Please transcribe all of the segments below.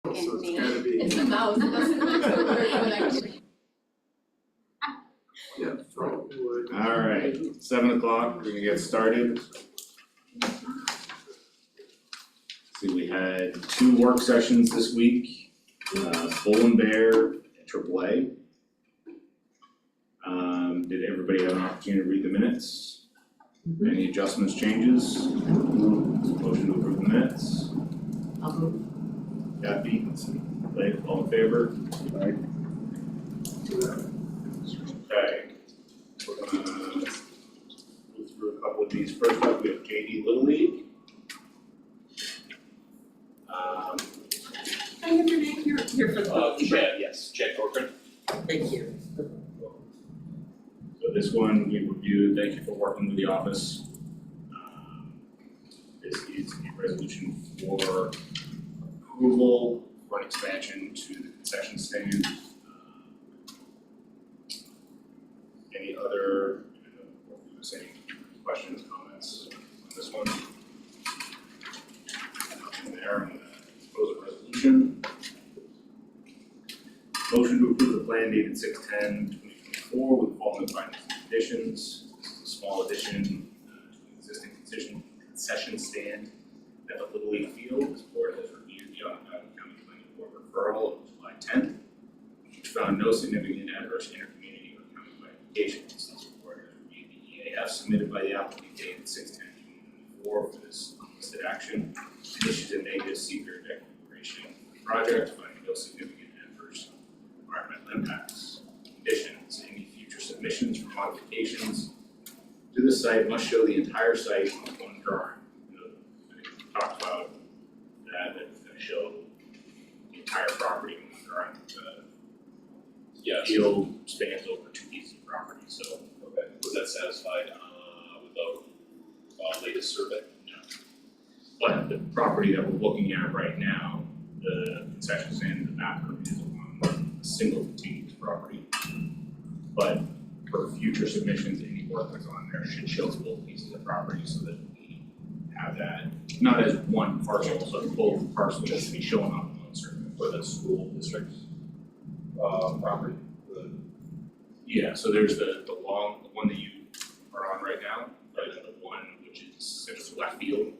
So it's me. gotta be. It's a mouse, it doesn't actually. Yeah, front wood. Alright, 7 o'clock, we're gonna get started. See, we had 2 work sessions this week, Bull and Bear and AAA. Did everybody have an opportunity to read the minutes? Any adjustments, changes? Motion to approve the minutes? I'll move. Kathy, Blake, all in favor? Okay. We're gonna move through a couple of these. First up, we have JD Little League. Can I have your name here for the Chad Corcoran. Thank you. So this one we reviewed, thank you for working with the office. This is a resolution for approval for an expansion to the concession stand. Any other, any questions, comments on this one? Nothing there, I'm gonna propose a resolution. Motion to approve the plan dated 6/10/2024 with the following findings and conditions. This is a small addition to the existing concession stand at the Little League field. This board has reviewed the Onondaga County Planning Board referral of July 10th, which found no significant adverse intercommunity or countywide implications. This board has reviewed the EAF submitted by the applicant dated 6/10/2024 for this unlisted action, and issued a negative secret declaration for the project, finding no significant adverse environmental impacts. Conditions, any future submissions for modifications to the site must show the entire site on one drawing. I talked about that, it's gonna show the entire property on one drawing. Yes. Field spans over 2 pieces of property, so. Okay, was that satisfied with the latest survey? But the property that we're looking at right now, the concession stand in the back is on a single contiguous property. But for future submissions, any work that's on there should show both pieces of property so that we have that, not as one parcel, but both parcels should be shown on one survey. For the school district property? Yeah, so there's the one that you are on right now, and then the one which is just left field.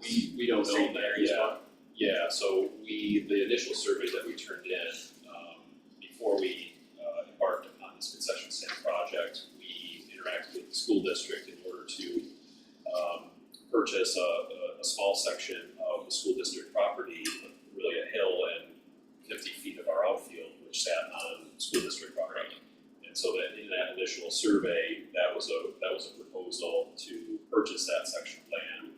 We don't know Same that, area spot. Yeah, so the initial survey that we turned in, before we embarked upon this concession stand project, we interacted with the school district in order to purchase a small section of the school district property, really a hill and 50 feet of our outfield, which sat on school district property. And so that in that initial survey, that was a proposal to purchase that section of land,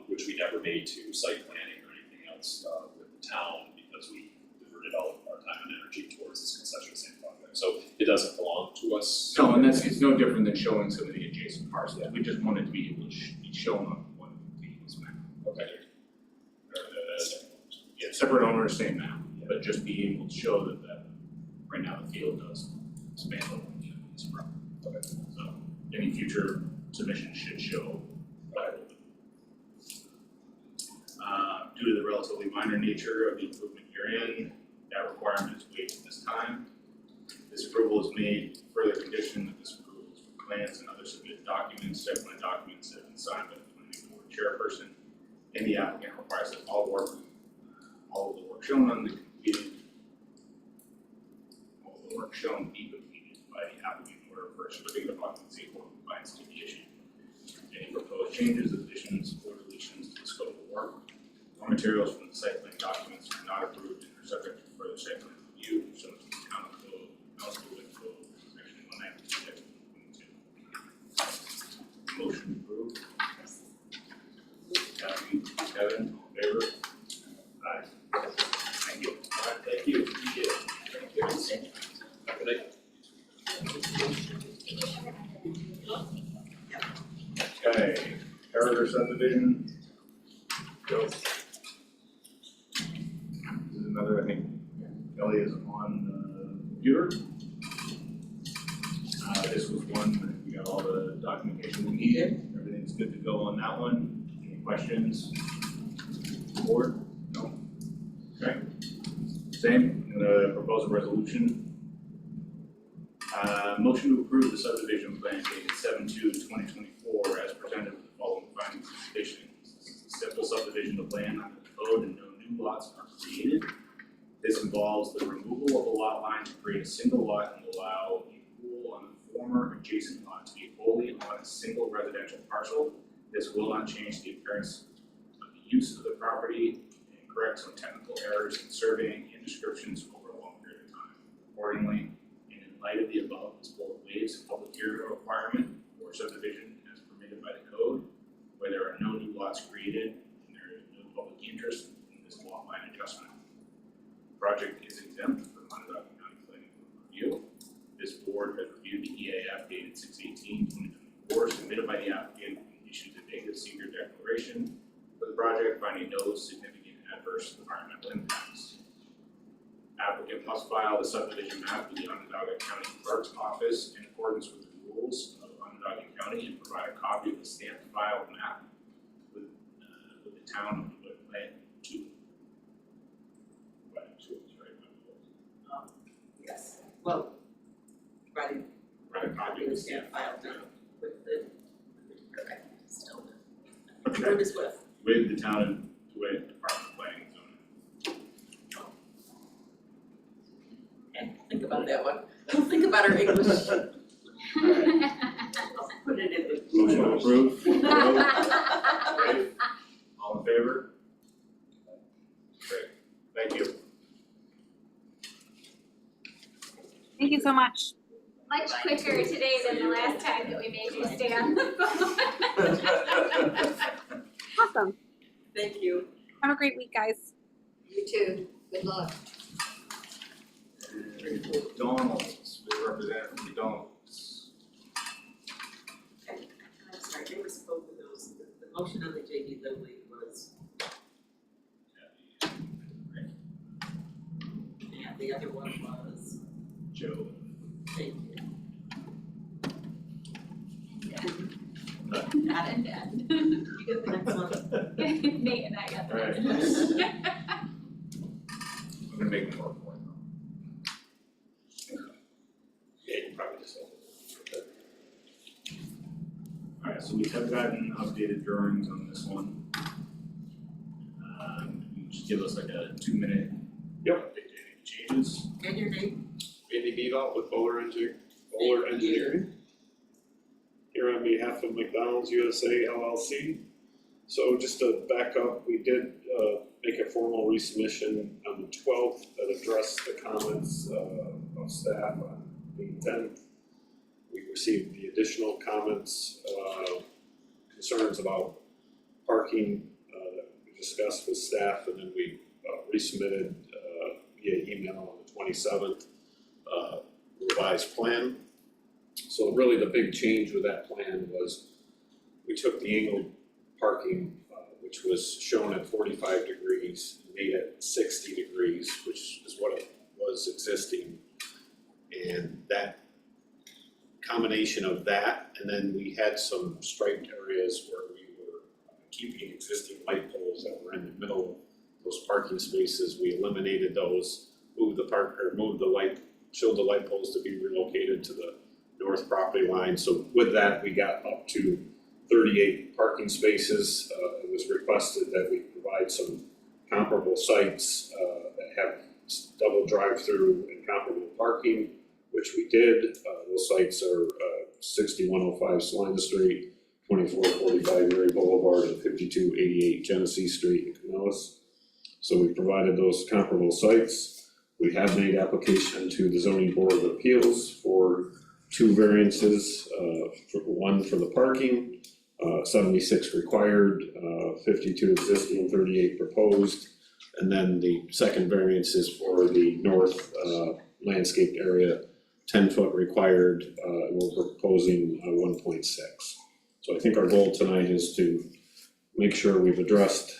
which we never made to site planning or anything else with the town because we diverted all of our time and energy towards this concession stand project. So it doesn't belong to us. No, and it's no different than showing some of the adjacent parcels. We just wanted to be able to be shown on one contiguous map. Okay. Yeah, separate owners, same map, but just being able to show that right now the field does span over this property. Okay. So any future submissions should show. Due to the relatively minor nature of the improvement herein, that requirement is waived at this time. This approval is made further condition that this approval is for plans and other submitted documents, site plan documents that have been signed by the planning board chairperson. And the applicant requires that all of the work shown on the completed, all of the work shown be completed by the applicant in order for a certificate of occupancy or compliance to be issued. Any proposed changes, additions, or deletions to the scope of work or materials from the site plan documents are not approved and are subject to further site plan review, so to the town code, House Building Code, section 196.22. Motion approved. Kathy, Kevin, all in favor? Aye. Thank you. Alright, thank you. Appreciate it. Thank you. Good night. Okay, Carriger subdivision. Go. This is another, I think, Kelly is on the computer. This was one that we got all the documentation we needed. Everything's good to go on that one. Any questions? Board? No? Okay. Abstain. I'm gonna propose a resolution. Motion to approve the subdivision plan dated 7/2/2024 as presented with the following findings and conditions. This is a simple subdivision of land under the code and no new lots are created. This involves the removal of a lot line to create a single lot and allow a pool on the former adjacent lot to be wholly on a single residential parcel. This will not change the appearance of the use of the property and correct some technical errors in surveying and descriptions over a long period of time. Accordingly, and in light of the above, this board waives the public hearing requirement for subdivision as permitted by the code, where there are no new lots created and there is no public interest in this lot line adjustment. The project is exempt from Onondaga County Planning Board review. This board has reviewed the EAF dated 6/18/2024 submitted by the applicant and issued a negative secret declaration for the project, finding no significant adverse environmental impacts. Applicant must file the subdivision map with the Onondaga County Clerk's Office in accordance with the rules of Onondaga County and provide a copy of the stamped file map with the town of Land to. Yes, well, writing, Provide a copy of the stamped file down with the, okay, still. Okay. Where is with? With the town of Detroit Department of Planning and Zoning. Okay, think about that one. Think about our English. I'll put it in the. Motion to approve. Great. All in favor? Great, thank you. Thank you so much. Much quicker today than the last time that we made you stay on the phone. Awesome. Thank you. Have a great week, guys. You too. Good luck. And McDonald's, we represent McDonald's. Okay, I'm sorry, they were spoke with those, the motion on the JD Lilly was, and the other one was, Joe. thank you. Not in bed. You get the next one. Nate and I got the Alright. next one. I'm gonna make more point though. Yeah, you probably just hold it. Alright, so we have gotten updated drawings on this one. You can just give us like a 2-minute. Yep. Update to any changes. And your name? Andy Beagle with Bowler Engineering. Here on behalf of McDonald's USA LLC. So just to back up, we did make a formal resubmission on the 12th that addressed the comments of staff on the 10th. We received the additional comments, concerns about parking that we discussed with staff, and then we resubmitted via email on the 27th. Revised plan. So really the big change with that plan was we took the angled parking, which was shown at 45 degrees, and made it 60 degrees, which is what it was existing. And that combination of that, and then we had some striped areas where we were keeping existing light poles that were in the middle of those parking spaces. We eliminated those, moved the light, showed the light poles to be relocated to the north property line. So with that, we got up to 38 parking spaces. It was requested that we provide some comparable sites that have double drive-through and comparable parking, which we did. Those sites are 6105 Salina Street, 2445 Erie Boulevard, and 5288 Genesee Street in Pinellas. So we provided those comparable sites. We have made application to the Zoning Board of Appeals for 2 variances, one for the parking, 76 required, 52 existing, 38 proposed. And then the second variance is for the north landscaped area, 10-foot required, and we're proposing 1.6. So I think our goal tonight is to make sure we've addressed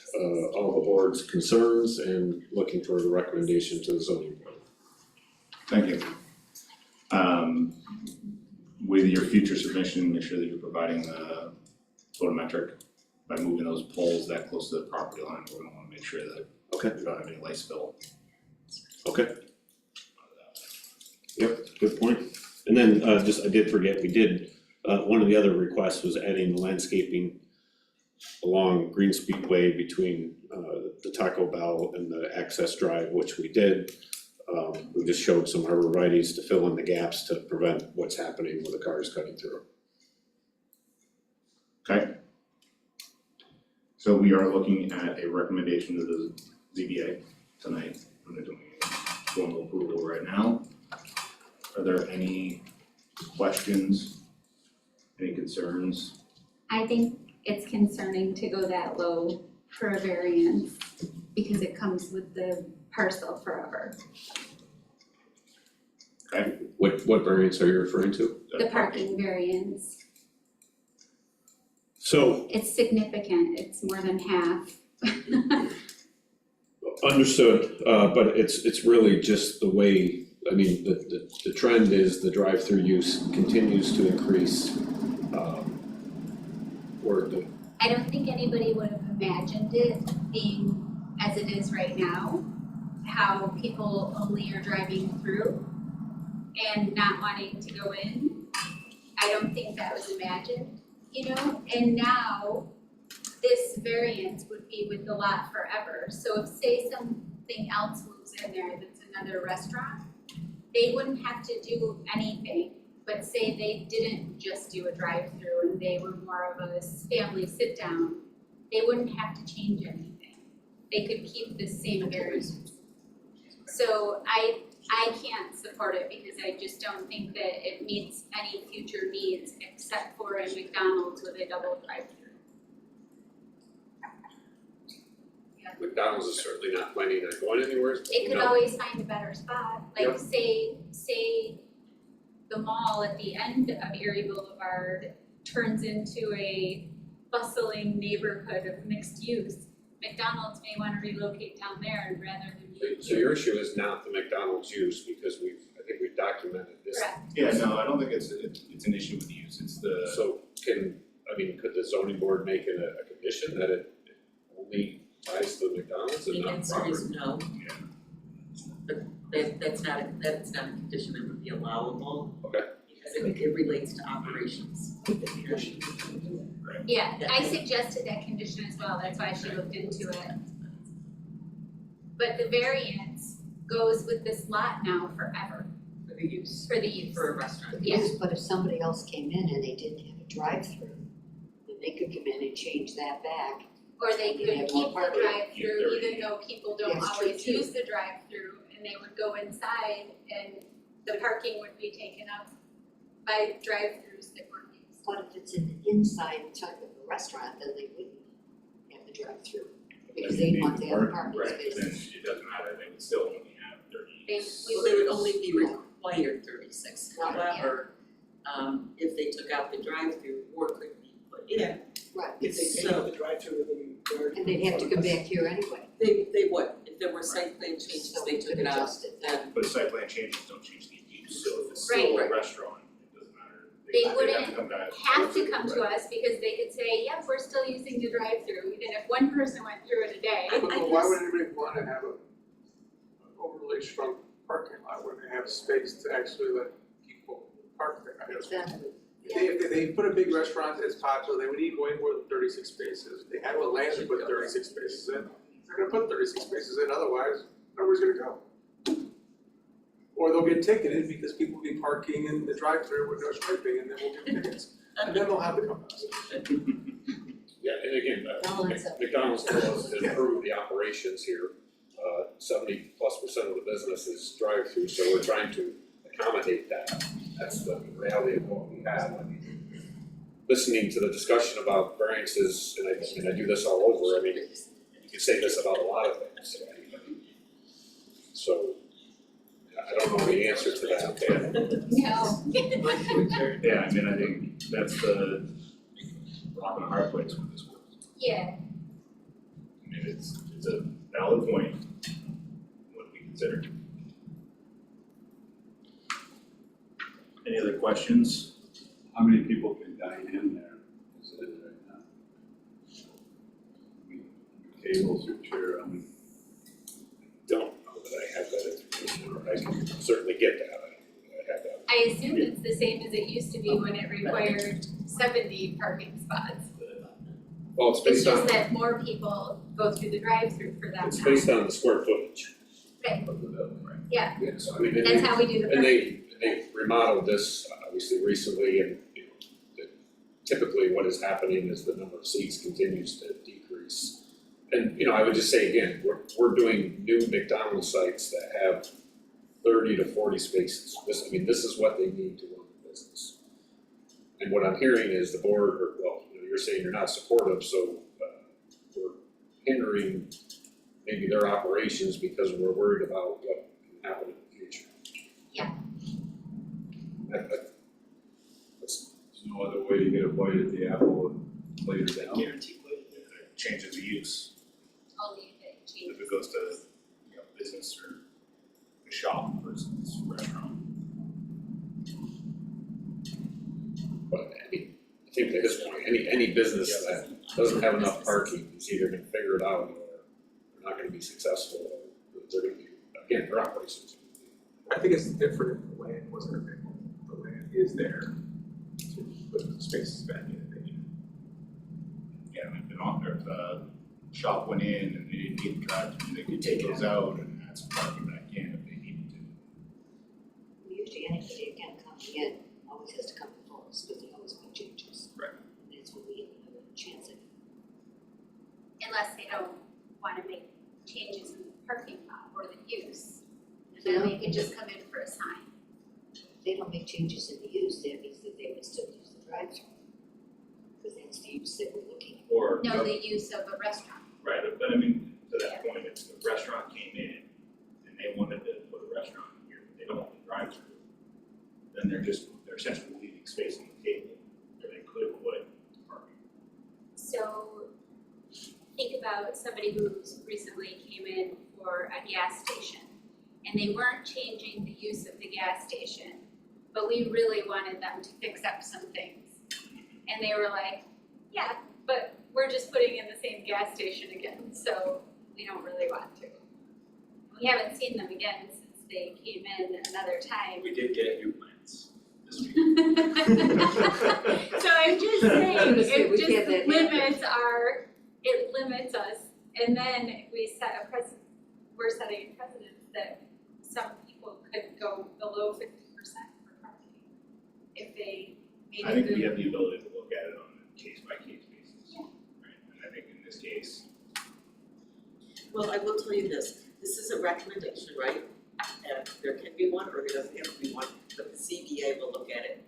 all the board's concerns and looking for a recommendation to the zoning board. Thank you. With your future submission, make sure that you're providing the photometric by moving those poles that close to the property line. We're gonna wanna make sure that Okay. we don't have any light spill. Okay. Yep, good point. And then, I did forget, we did, one of the other requests was adding landscaping along Green Speedway between, the Taco Bell and the access drive, which we did. We just showed some arborvitae's to fill in the gaps to prevent what's happening with the cars cutting through. Okay. So we are looking at a recommendation to the ZBA tonight. I'm doing formal approval right now. Are there any questions, any concerns? I think it's concerning to go that low for a variance because it comes with the parcel forever. Okay. What variance are you referring to? The parking variance, So, it's significant, it's more than half. understood, but it's really just the way, I mean, the trend is the drive-through use continues to increase. Or the, I don't think anybody would have imagined it being as it is right now, how people only are driving through and not wanting to go in. I don't think that was imagined, and now this variance would be with the lot forever. So if, say, something else moves in there that's another restaurant, they wouldn't have to do anything. But say they didn't just do a drive-through and they were more of a family sit-down, they wouldn't have to change anything. They could keep the same variance. So I can't support it because I just don't think that it meets any future needs except for a McDonald's with a double drive-through. McDonald's is certainly not planning on going anywhere. It could No. always find a better spot, like Yep. say the mall at the end of Erie Boulevard turns into a bustling neighborhood of mixed use. McDonald's may wanna relocate down there rather than be So your issue is not the McDonald's use because I think we've documented this. Correct. Yeah, no, I don't think it's an issue with the use, it's the, So could the zoning board make it a condition that it only ties to McDonald's and The not answer property? is no. Yeah. But that's not a condition that would be allowable. Okay. Because it relates to operations. Yeah, I suggested that condition as well, that's why she looked into it. But the variance goes with this lot now forever For the use, for the use. for a restaurant. Yeah. Yes, but if somebody else came in and they didn't have a drive-through, then they could come in and change that back. Or they You could have keep more the parking. drive-through, even though people don't Yes, true, always too. use the drive-through, and they would go inside and the parking would be taken up by drive-throughs that weren't used. But if it's an inside type of a restaurant, then they wouldn't have the drive-through. Because they want the other parking right, then spaces. it doesn't matter, they would still only have 30. Well, they would only be required 36. Right. However, if they took out the drive-through, more could be put in. Right, If they take out the drive-through, then they. and they'd have to come back here anyway. They would, if there were site plan changes, So they we took could it out, adjust it. then But site plan changes don't change the use, so if it's Right. still a restaurant, it doesn't matter. They have wouldn't to come back. have to come to us because they could say, yep, we're still using the drive-through, even if one person went through it a day. I But why would anybody wanna have an overly shrunk parking lot when they have space to actually let people park there? I guess. Exactly. If they put a big restaurant that's popular, they would need way more than 36 spaces. They have a land to put 36 spaces in. They're gonna put 36 spaces in, otherwise nobody's gonna go. Or they'll get ticketed because people will be parking in the drive-through with no striping, and then we'll get tickets. And then they'll have to come to us. Yeah, and again, McDonald's goes to improve the operations here. 70+% of the business is drive-through, so we're trying to accommodate that. That's the reality of what we have. Listening to the discussion about variances, and I do this all over, I mean, you can say this about a lot of things. So, I don't know the answer to that. No. Yeah, I mean, I think that's the rock and a hard place with this one. Yeah, I mean, it's a valid point, what we consider. Any other questions? How many people can dine in there, is it right now? I mean, tables or chair, I mean, Don't know that I have that information. I can certainly get that, I have that. I assume it's the same as it used to be when it required 70 parking spots. Well, it's It's based on, just that more people go through the drive-through for that now. it's based on the square footage Okay, of the building, right? yeah, Yeah, so I mean, that's how we do the and parking. they remodeled this obviously recently, and typically what is happening is the number of seats continues to decrease. And I would just say again, we're doing new McDonald's sites that have 30 to 40 spaces. This is what they need to run the business. And what I'm hearing is the board, or well, you're saying you're not supportive, so we're hindering maybe their operations because we're worried about what can happen in the future. Yeah. That's There's no other way to get a bite at the apple later down. Guaranteed changes the use, Only if it changes. if it goes to, business or a shop versus restaurant. But I think to his point, any business that doesn't have enough parking is either gonna figure it out or they're not gonna be successful, or they're gonna be, again, their operations. I think it's different if the land wasn't available. The land is there to put the spaces back in if they need it. Yeah, if the shop went in and they didn't need the drive-through, they could take those out and add some parking back in if they needed to. Usually anybody again coming in always has to come before us, because they always make changes. Right. And that's when we have a chance at. Unless they don't wanna make changes in the parking lot or the use. Then they can just come in for a sign. If they don't make changes in the use, that means that they would still use the drive-through. Because that's the use that we're looking at. Or, No, the use of a restaurant. right, but to that point, if the restaurant came in and they wanted to put a restaurant here, but they don't want the drive-through, then they're essentially leaving space on the table where they could put parking. So think about somebody who's recently came in for a gas station and they weren't changing the use of the gas station, but we really wanted them to fix up some things. And they were like, yeah, but we're just putting in the same gas station again, so we don't really want to. We haven't seen them again since they came in another time. We did get new plans this week. So I'm just saying, it We get just that limits us, and then we're setting a precedent that some people could go below 50% for parking if they made I it think the. we have the ability to look at it on a case-by-case basis, Yeah. right? And I think in this case, Well, I will tell you this is a recommendation, right? And there can be one or there doesn't have to be one, but the CBA will look at it.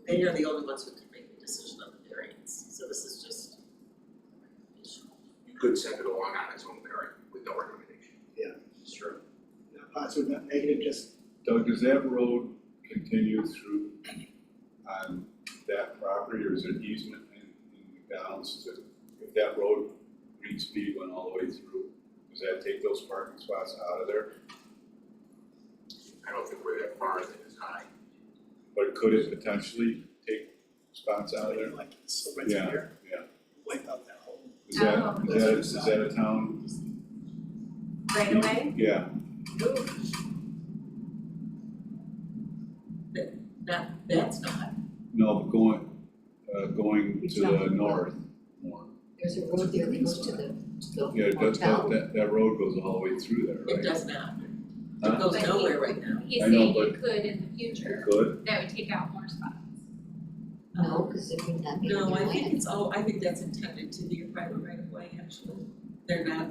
They are the only ones who can make the decision on the variance, so this is just. You could send it along on its own merit with no recommendation. sure. Positive, not negative, just. Doug, does that road continue through on that property, or is there easement in McDonald's to, if that road, Green Speed went all the way through, does that take those parking spots out of there? I don't think we're that far, that is high. But could it potentially take spots out of there? Like, so right Yeah, here, yeah. wipe out that whole. Is that a town? Right away? Yeah, That's not. no, but going to the north more. There's a road there that goes to the Yeah, motel. that road goes all the way through there, It right? does not. Huh? It goes But nowhere right now. He's I know, saying but- it could in the future, It could, that would take out more spots. No, because it would not be on No, their I think land. it's all, I think that's intended to be a private right of way, actually. They're not, I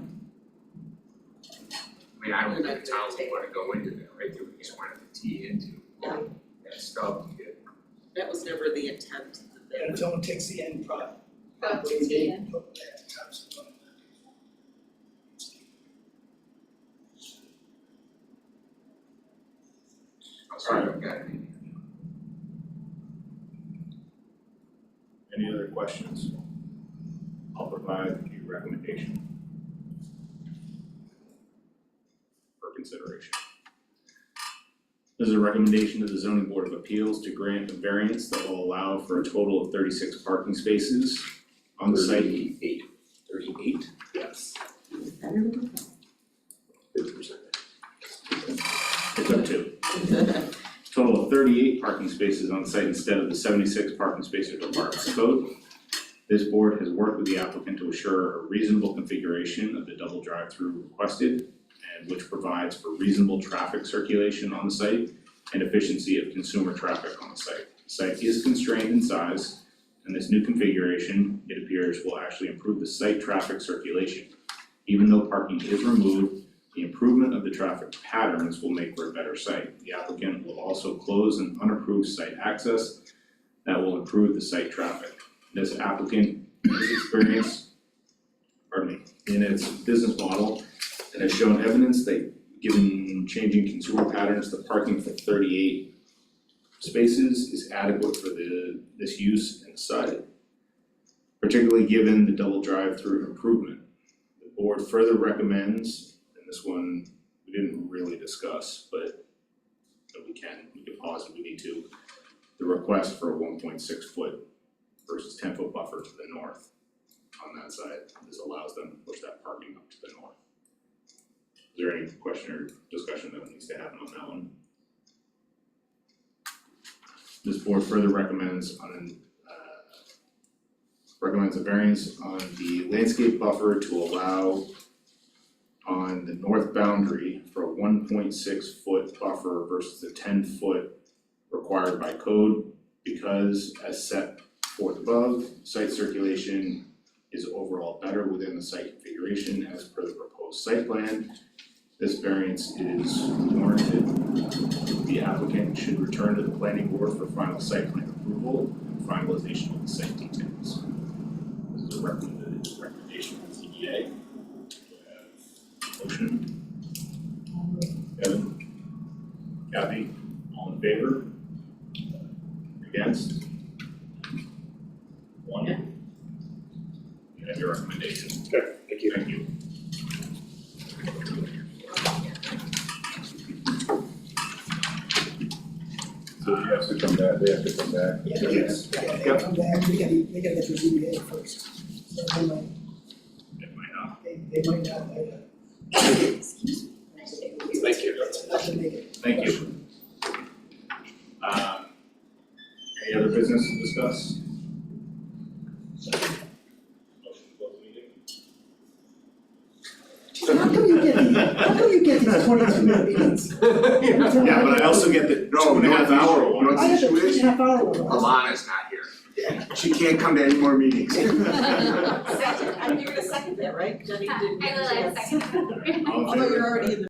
mean, I don't think the town would wanna go into that, right? They would just wanted to tee into Yeah. that stuff to get. that was never the intent of the. And if someone takes the end product, Go to they the end. put that times one. I'm sorry, I've got it. Any other questions? I'll provide you a recommendation for consideration. This is a recommendation to the zoning board of appeals to grant a variance that will allow for a total of 36 parking spaces on the site. 38? Yes. 50%. It's up to. 38 parking spaces on site instead of the 76 parking spaces required by code. This board has worked with the applicant to assure a reasonable configuration of the double drive-through requested, and which provides for reasonable traffic circulation on the site and efficiency of consumer traffic on the site. The site is constrained in size, and this new configuration, it appears, will actually improve the site traffic circulation. Even though parking is removed, the improvement of the traffic patterns will make for a better site. The applicant will also close an unapproved site access that will improve the site traffic. This applicant has experience, in its business model and has shown evidence that given changing consumer patterns, the parking for 38 spaces is adequate for this use and site, particularly given the double drive-through improvement. The board further recommends, and this one we didn't really discuss, but we can pause if we need to, the request for a 1.6 foot versus 10 foot buffer to the north on that side. This allows them to push that parking up to the north. Is there any question or discussion that needs to happen on that one? This board further recommends recommends a variance on the landscape buffer to allow on the north boundary for a 1.6 foot buffer versus the 10 foot required by code, because as set forth above, site circulation is overall better within the site configuration as per the proposed site plan. This variance is warranted. The applicant should return to the planning board for final site plan approval and finalization of the site details. This is a recommendation from ZBA. Motion. Kevin? Kathy? All in favor? Against? One? You have your recommendation. Okay, thank you. Thank you. So he has to come back, they have to come back. Yes. Yeah, come back, we gotta get through ZBA first. So they might, It might not. they might not, Excuse me. Thank you. have to make it. Thank you. Any other business to discuss? Motion to close the meeting? How come you get these 22-minute meetings? Yeah, but I also get the 2.5 hour one. I have the 2.5 hour one. Alana's not here. She can't come to any more meetings. Second, you're gonna second that, right? Jenny did. I will, I second. All in Although favor? you're already in the